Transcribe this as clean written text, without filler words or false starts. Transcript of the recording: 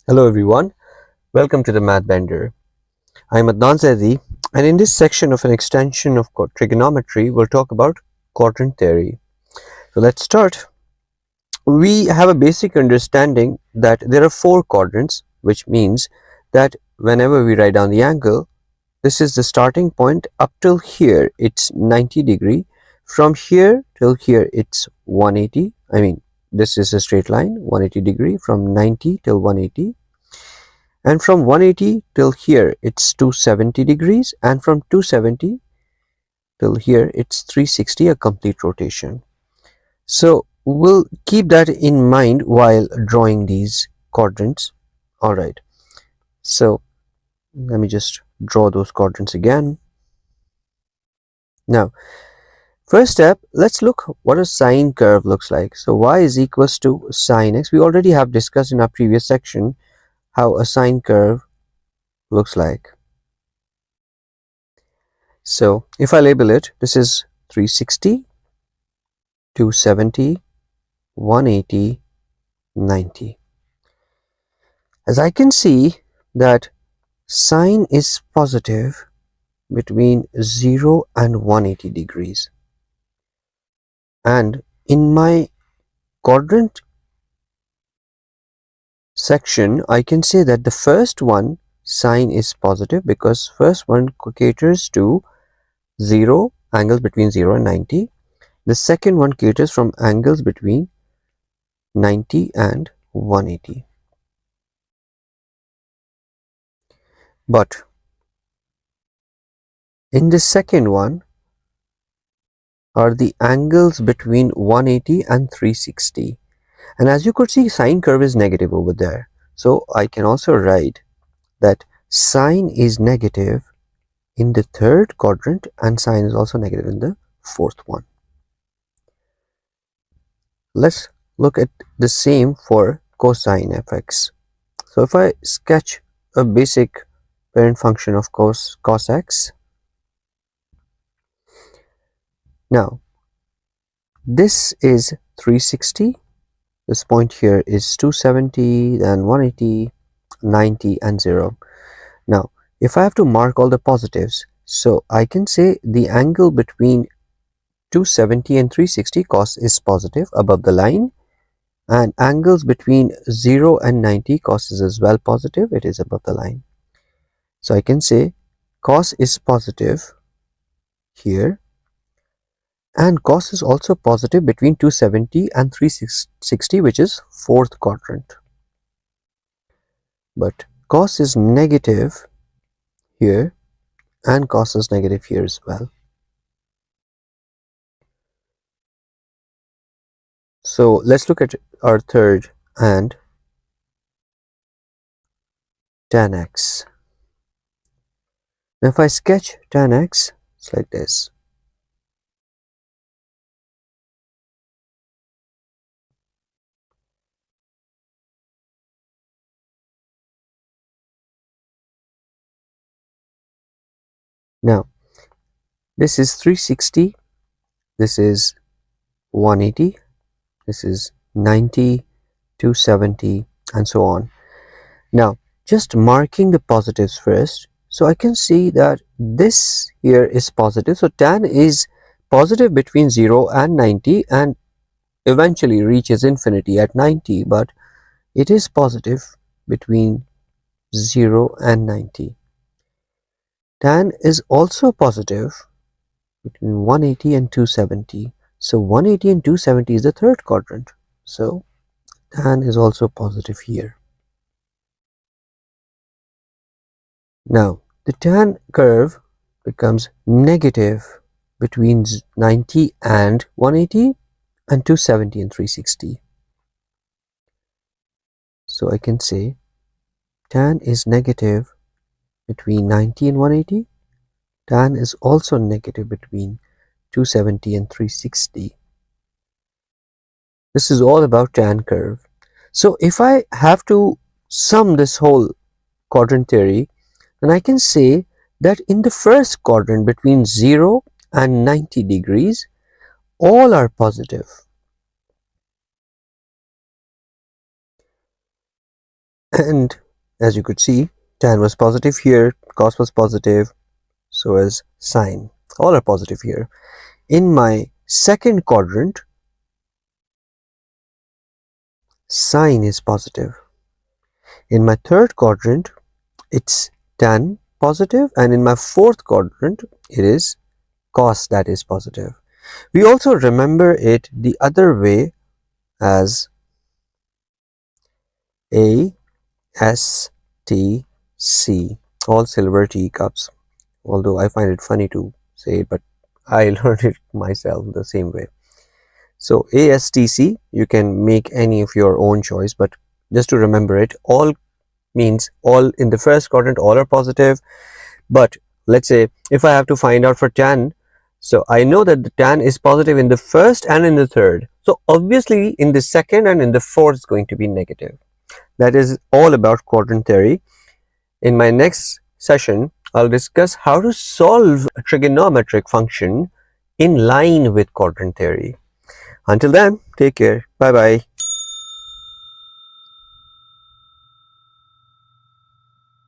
Hello everyone, welcome to the Math Bender. I'm Adnan Zaidi, and in this section of an extension of trigonometry, we'll talk about quadrant theory. So let's start. We have a basic understanding that there are four quadrants, which means that whenever we write down the angle, this is the starting point. Up till here it's 90 degree, from here till here it's 180. This is a straight line, 180 degree from 90 till 180. And from 180 till here it's 270 degrees, and from 270 till here it's 360, a complete rotation. So we'll keep that in mind while drawing these quadrants. Alright, so let me just draw those quadrants again. Now first step, let's look what a sine curve looks like. So y is equals to sine x. We already have discussed in our previous section how a sine curve looks like. So if I label it, this is 360, 270, 180, 90. As I can see that sine is positive between 0 and 180 degrees. And in my quadrant section, I can say that the first one, sine is positive because first one caters to 0, angles between 0 and 90. The second one caters from angles between 90 and 180. But in the second one are the angles between 180 and 360. And as you could see, sine curve is negative over there. So I can also write that sine is negative in the third quadrant and sine is also negative in the fourth one. Let's look at the same for cosine fx. So if I sketch a basic parent function of cos x, now this is 360, this point here is 270, then 180, 90 and 0. Now if I have to mark all the positives, so I can say the angle between 270 and 360 cos is positive above the line, and angles between 0 and 90 cos is as well positive, it is above the line. So I can say cos is positive here, and cos is also positive between 270 and 360, which is fourth quadrant. But cos is negative here and cos is negative here as well. So let's look at our third, and tan x. Now if I sketch tan x, it's like this. Now this is 360, this is 180, this is 90, 270 and so on. Now just marking the positives first, so I can see that this here is positive, so tan is positive between 0 and 90 and eventually reaches infinity at 90, but it is positive between 0 and 90. Tan is also positive between 180 and 270. So 180 and 270 is the third quadrant. So tan is also positive here. Now the tan curve becomes negative between 90 and 180 and 270 and 360. So I can say tan is negative between 90 and 180. Tan is also negative between 270 and 360. This is all about tan curve. So if I have to sum this whole quadrant theory, then I can say that in the first quadrant between 0 and 90 degrees, all are positive. And as you could see, tan was positive here, cos was positive, so is sine. All are positive here. In my second quadrant, sine is positive. In my third quadrant, it's tan positive, and in my fourth quadrant, it is cos that is positive. We also remember it the other way as A, S, T, C, all silver teacups. Although I find it funny to say it, but I learned it myself the same way. So ASTC, you can make any of your own choice, but just to remember it, all means all in the first quadrant, all are positive. But let's say if I have to find out for tan, so I know that the tan is positive in the first and in the third. So obviously in the second and in the fourth is going to be negative. That is all about quadrant theory. In my next session, I'll discuss how to solve a trigonometric function in line with quadrant theory. Until then, take care. Bye bye.